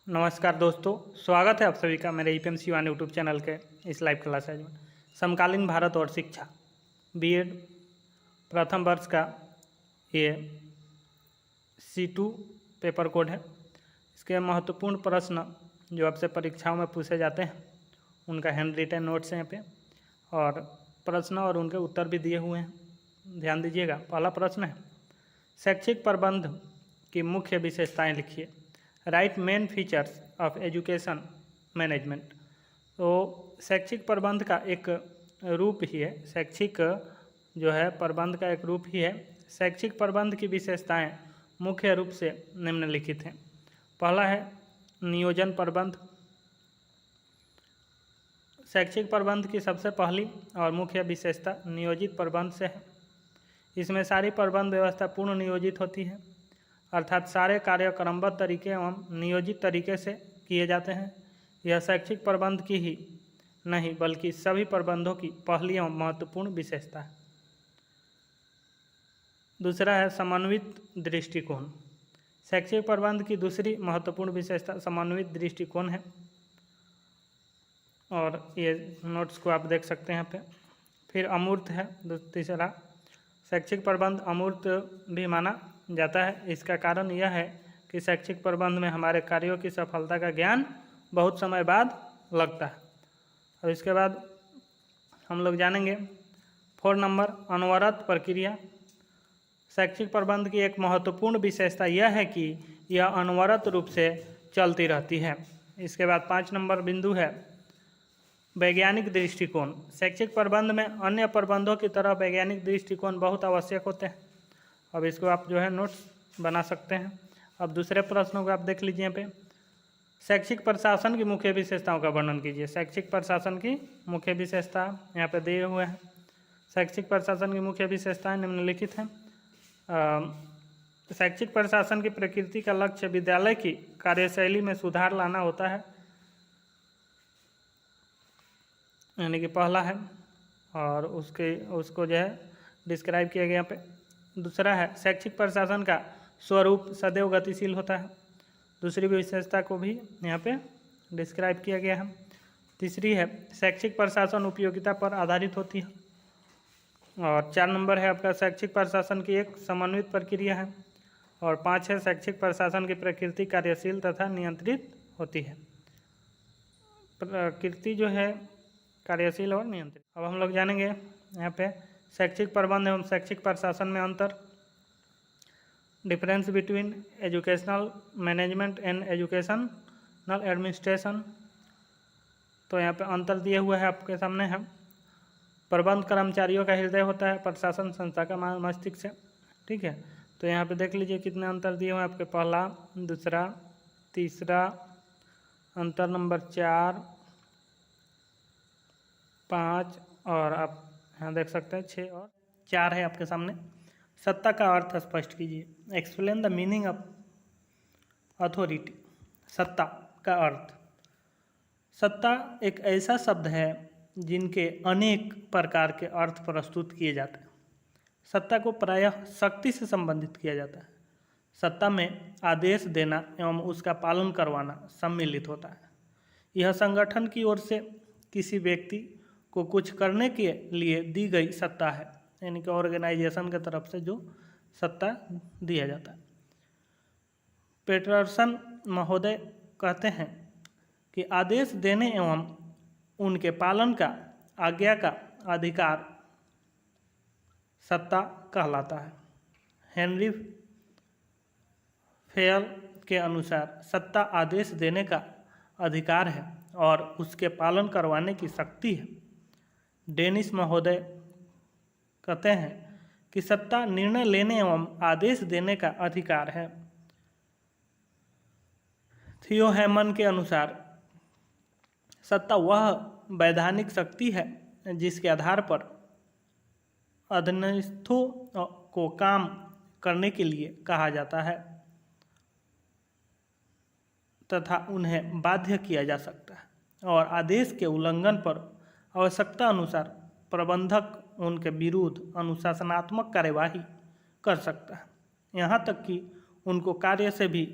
नमस्कार दोस्तों, स्वागत है आप सभी का मेरे ईपीएमसी वन यूट्यूब चैनल के इस लाइव क्लासेज में। समकालीन भारत और शिक्षा बीएड प्रथम वर्ष का ये C2 पेपर कोड है। इसके महत्वपूर्ण प्रश्न जो आपसे परीक्षाओं में पूछे जाते हैं उनका हैंड रिटन नोट्स हैं यहाँ पे, और प्रश्न और उनके उत्तर भी दिए हुए हैं, ध्यान दीजिएगा। पहला प्रश्न है, शैक्षिक प्रबंध की मुख्य विशेषताएं लिखिए। Right main features of education management. तो शैक्षिक प्रबंध का एक रूप ही है, शैक्षिक जो है प्रबंध का एक रूप ही है। शैक्षिक प्रबंध की विशेषताएं मुख्य रूप से निम्नलिखित हैं। पहला है नियोजन प्रबंध। शैक्षिक प्रबंध की सबसे पहली और मुख्य विशेषता नियोजित प्रबंध से है। इसमें सारी प्रबंध व्यवस्था पूर्ण नियोजित होती है, अर्थात सारे कार्य क्रमबद्ध तरीके एवं नियोजित तरीके से किए जाते हैं। यह शैक्षिक प्रबंध की ही नहीं बल्कि सभी प्रबंधों की पहली एवं महत्वपूर्ण विशेषता है। दूसरा है समन्वित दृष्टिकोण। शैक्षिक प्रबंध की दूसरी महत्वपूर्ण विशेषता समन्वित दृष्टिकोण है, और ये नोट्स को आप देख सकते हैं यहाँ पे। फिर अमूर्त है तीसरा। शैक्षिक प्रबंध अमूर्त भी माना जाता है। इसका कारण यह है कि शैक्षिक प्रबंध में हमारे कार्यों की सफलता का ज्ञान बहुत समय बाद लगता है। और इसके बाद हम लोग जानेंगे 4 नंबर अनवरत प्रक्रिया। शैक्षिक प्रबंध की एक महत्वपूर्ण विशेषता यह है कि यह अनवरत रूप से चलती रहती है। इसके बाद 5 नंबर बिंदु है वैज्ञानिक दृष्टिकोण। शैक्षिक प्रबंध में अन्य प्रबंधों की तरह वैज्ञानिक दृष्टिकोण बहुत आवश्यक होते हैं। अब इसको आप जो है नोट्स बना सकते हैं। अब दूसरे प्रश्नों को आप देख लीजिए यहाँ पे। शैक्षिक प्रशासन की मुख्य विशेषताओं का वर्णन कीजिए। शैक्षिक प्रशासन की मुख्य विशेषता यहाँ पे दिए हुए हैं। शैक्षिक प्रशासन की मुख्य विशेषताएं निम्नलिखित हैं। शैक्षिक प्रशासन की प्रकृति का लक्ष्य विद्यालय की कार्यशैली में सुधार लाना होता है, यानी कि पहला है, और उसको जो है डिस्क्राइब किया गया यहाँ पे। दूसरा है शैक्षिक प्रशासन का स्वरूप सदैव गतिशील होता है। दूसरी विशेषता को भी यहाँ पे डिस्क्राइब किया गया है। तीसरी है शैक्षिक प्रशासन उपयोगिता पर आधारित होती है। और 4 नंबर है आपका शैक्षिक प्रशासन की एक समन्वित प्रक्रिया है। और 5 है शैक्षिक प्रशासन की प्रकृति कार्यशील तथा नियंत्रित होती है। प्रकृति जो है कार्यशील और नियंत्रित। अब हम लोग जानेंगे यहाँ पे शैक्षिक प्रबंध एवं शैक्षिक प्रशासन में अंतर। Difference between educational management and educational administration. तो यहाँ पे अंतर दिए हुए है आपके सामने है। प्रबंध कर्मचारियों का हृदय होता है, प्रशासन संस्था का मस्तिष्क है। ठीक है, तो यहाँ पे देख लीजिए कितने अंतर दिए हुए हैं आपके। पहला, दूसरा, तीसरा, अंतर नंबर 4, 5, और आप यहाँ देख सकते हैं 6 और 4 है आपके सामने। सत्ता का अर्थ स्पष्ट कीजिए। Explain the meaning of authority. सत्ता का अर्थ। सत्ता एक ऐसा शब्द है जिनके अनेक प्रकार के अर्थ प्रस्तुत किए जाते हैं। सत्ता को प्रायः शक्ति से संबंधित किया जाता है। सत्ता में आदेश देना एवं उसका पालन करवाना सम्मिलित होता है। यह संगठन की ओर से किसी व्यक्ति को कुछ करने के लिए दी गई सत्ता है, यानी कि ऑर्गेनाइजेशन की तरफ से जो सत्ता दिया जाता है। पेटरसन महोदय कहते हैं कि आदेश देने एवं उनके पालन का आज्ञा का अधिकार सत्ता कहलाता है। हेनरी फेयल के अनुसार सत्ता आदेश देने का अधिकार है और उसके पालन करवाने की शक्ति है। डेनिस महोदय कहते हैं कि सत्ता निर्णय लेने एवं आदेश देने का अधिकार है। थियो हेमन के अनुसार सत्ता वह वैधानिक शक्ति है जिसके आधार पर अधीनस्थों को काम करने के लिए कहा जाता है तथा उन्हें बाध्य किया जा सकता है, और आदेश के उल्लंघन पर आवश्यकता अनुसार प्रबंधक उनके विरुद्ध अनुशासनात्मक कार्यवाही कर सकता है, यहाँ तक कि उनको कार्य से भी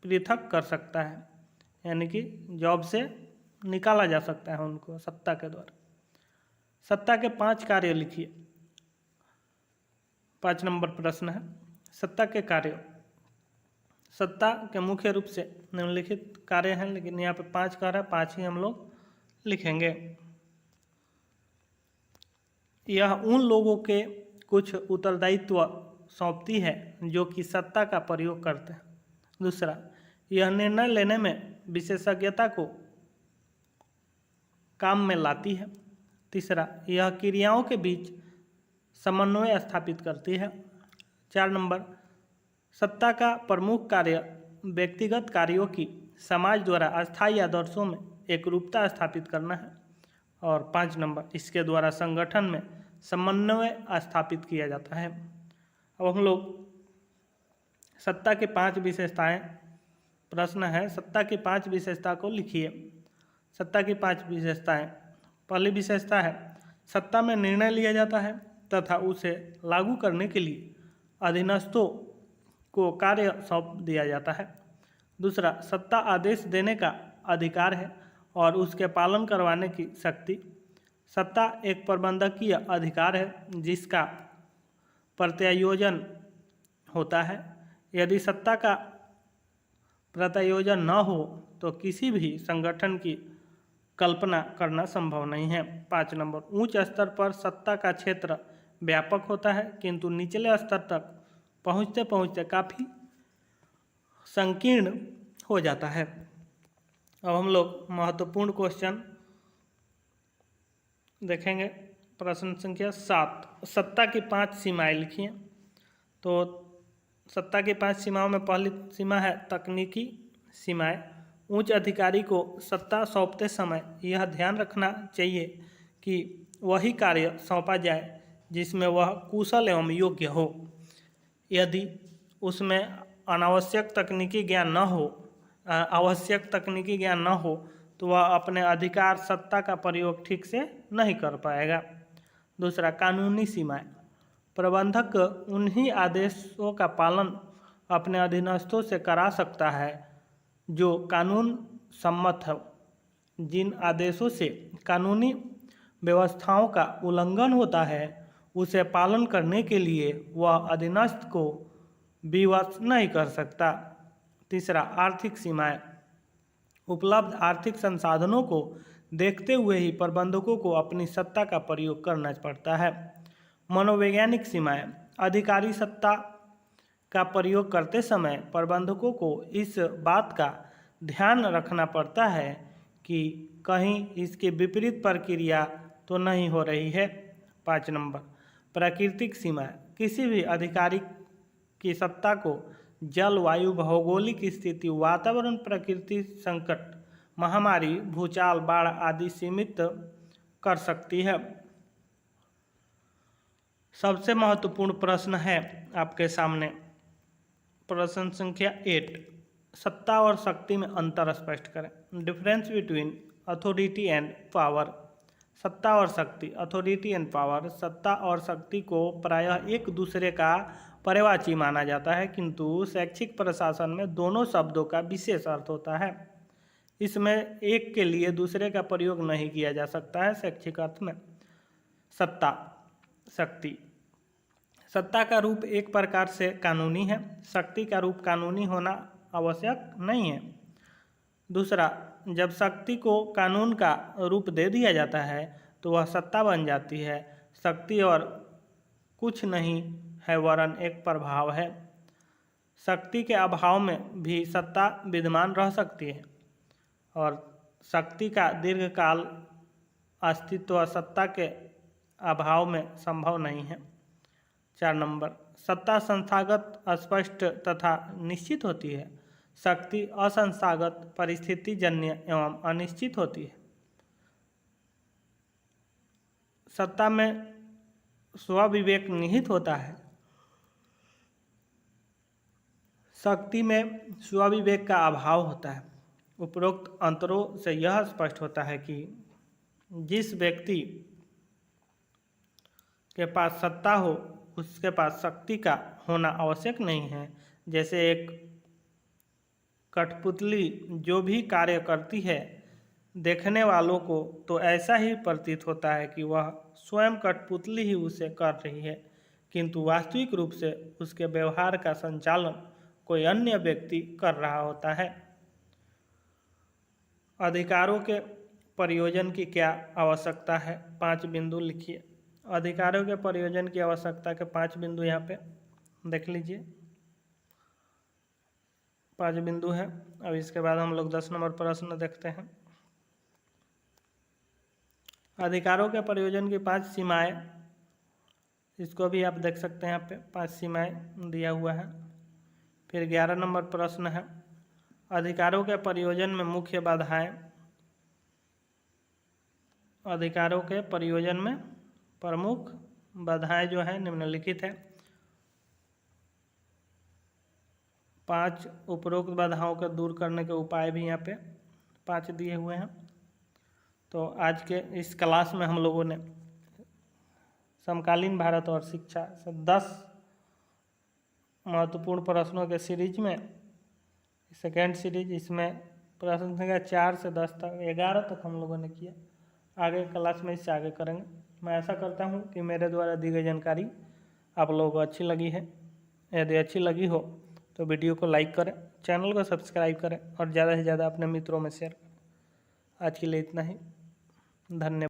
पृथक कर सकता है। यानी कि जॉब से निकाला जा सकता है उनको सत्ता के द्वारा। सत्ता के 5 कार्य लिखिए। 5 नंबर प्रश्न है, सत्ता के कार्य। सत्ता के मुख्य रूप से निम्नलिखित कार्य हैं, लेकिन यहाँ पे 5 कार्य है, 5 ही हम लोग लिखेंगे। यह उन लोगों के कुछ उत्तरदायित्व सौंपती है जो कि सत्ता का प्रयोग करते हैं। दूसरा, यह निर्णय लेने में विशेषज्ञता को काम में लाती है। तीसरा, यह क्रियाओं के बीच समन्वय स्थापित करती है। 4 नंबर, सत्ता का प्रमुख कार्य व्यक्तिगत कार्यों की समाज द्वारा अस्थायी आदर्शों में एकरूपता स्थापित करना है। और 5 नंबर, इसके द्वारा संगठन में समन्वय स्थापित किया जाता है। अब हम लोग सत्ता की 5 विशेषताएं, प्रश्न है सत्ता की 5 विशेषता को लिखिए। सत्ता की 5 विशेषताएं। पहली विशेषता है, सत्ता में निर्णय लिया जाता है तथा उसे लागू करने के लिए अधीनस्थों को कार्य सौंप दिया जाता है। दूसरा, सत्ता आदेश देने का अधिकार है और उसके पालन करवाने की शक्ति। सत्ता एक प्रबंधकीय अधिकार है जिसका प्रत्यायोजन होता है। यदि सत्ता का प्रत्यायोजन न हो तो किसी भी संगठन की कल्पना करना संभव नहीं है। 5 नंबर, उच्च स्तर पर सत्ता का क्षेत्र व्यापक होता है किंतु निचले स्तर तक पहुँचते पहुँचते काफ़ी संकीर्ण हो जाता है। अब हम लोग महत्वपूर्ण क्वेश्चन देखेंगे। प्रश्न संख्या 7, सत्ता की 5 सीमाएं लिखिए। तो सत्ता की 5 सीमाओं में पहली सीमा है तकनीकी सीमाएं। उच्च अधिकारी को सत्ता सौंपते समय यह ध्यान रखना चाहिए कि वही कार्य सौंपा जाए जिसमें वह कुशल एवं योग्य हो। यदि उसमें आवश्यक तकनीकी ज्ञान न हो तो वह अपने अधिकार सत्ता का प्रयोग ठीक से नहीं कर पाएगा। दूसरा, कानूनी सीमाएं। प्रबंधक उन्हीं आदेशों का पालन अपने अधीनस्थों से करा सकता है जो कानून सम्मत है। जिन आदेशों से कानूनी व्यवस्थाओं का उल्लंघन होता है उसे पालन करने के लिए वह अधीनस्थ को विवश नहीं कर सकता। तीसरा, आर्थिक सीमाएं। उपलब्ध आर्थिक संसाधनों को देखते हुए ही प्रबंधकों को अपनी सत्ता का प्रयोग करना पड़ता है। मनोवैज्ञानिक सीमाएं। अधिकारी सत्ता का प्रयोग करते समय प्रबंधकों को इस बात का ध्यान रखना पड़ता है कि कहीं इसके विपरीत प्रक्रिया तो नहीं हो रही है। 5 नंबर, प्राकृतिक सीमाएं। किसी भी अधिकारी की सत्ता को जलवायु, भौगोलिक स्थिति, वातावरण, प्रकृति संकट, महामारी, भूचाल, बाढ़ आदि सीमित कर सकती है। सबसे महत्वपूर्ण प्रश्न है आपके सामने प्रश्न संख्या 8, सत्ता और शक्ति में अंतर स्पष्ट करें। Difference between authority and power. सत्ता और शक्ति, अथॉरिटी एंड पावर। सत्ता और शक्ति को प्रायः एक दूसरे का पर्यायवाची माना जाता है किंतु शैक्षिक प्रशासन में दोनों शब्दों का विशेष अर्थ होता है। इसमें एक के लिए दूसरे का प्रयोग नहीं किया जा सकता है शैक्षिक अर्थ में। सत्ता, शक्ति। सत्ता का रूप एक प्रकार से कानूनी है, शक्ति का रूप कानूनी होना आवश्यक नहीं है। दूसरा, जब शक्ति को कानून का रूप दे दिया जाता है तो वह सत्ता बन जाती है। शक्ति और कुछ नहीं है वरन एक प्रभाव है। शक्ति के अभाव में भी सत्ता विद्यमान रह सकती है और शक्ति का दीर्घकाल अस्तित्व सत्ता के अभाव में संभव नहीं है। 4 नंबर, सत्ता संस्थागत, अस्पष्ट तथा निश्चित होती है। शक्ति असंस्थागत, परिस्थितिजन्य एवं अनिश्चित होती है। सत्ता में स्वविवेक निहित होता है, शक्ति में स्वविवेक का अभाव होता है। उपरोक्त अंतरों से यह स्पष्ट होता है कि जिस व्यक्ति के पास सत्ता हो उसके पास शक्ति का होना आवश्यक नहीं है। जैसे एक कठपुतली जो भी कार्य करती है, देखने वालों को तो ऐसा ही प्रतीत होता है कि वह स्वयं कठपुतली ही उसे कर रही है, किंतु वास्तविक रूप से उसके व्यवहार का संचालन कोई अन्य व्यक्ति कर रहा होता है। अधिकारों के प्रयोजन की क्या आवश्यकता है? 5 बिंदु लिखिए। अधिकारों के प्रयोजन की आवश्यकता के 5 बिंदु यहाँ पे देख लीजिए। 5 बिंदु है। अब इसके बाद हम लोग 10 नंबर प्रश्न देखते हैं। अधिकारों के प्रयोजन की 5 सीमाएं, इसको भी आप देख सकते हैं यहाँ पे 5 सीमाएं दिया हुआ है। फिर 11 नंबर प्रश्न है, अधिकारों के प्रयोजन में मुख्य बाधाएं। अधिकारों के प्रयोजन में प्रमुख बाधाएं जो है निम्नलिखित है। 5 उपरोक्त बाधाओं को दूर करने के उपाय भी यहाँ पे 5 दिए हुए हैं। तो आज के इस क्लास में हम लोगों ने समकालीन भारत और शिक्षा से 10 महत्वपूर्ण प्रश्नों के सीरीज में सेकेंड सीरीज, इसमें प्रश्न संख्या 4 से 10 तक 11 तक हम लोगों ने किया। आगे क्लास में इससे आगे करेंगे। मैं ऐसा करता हूँ कि मेरे द्वारा दी गई जानकारी आप लोगों को अच्छी लगी है। यदि अच्छी लगी हो तो वीडियो को लाइक करें, चैनल को सब्सक्राइब करें और ज़्यादा से ज़्यादा अपने मित्रों में शेयर करें। आज के लिए इतना ही। धन्यवाद।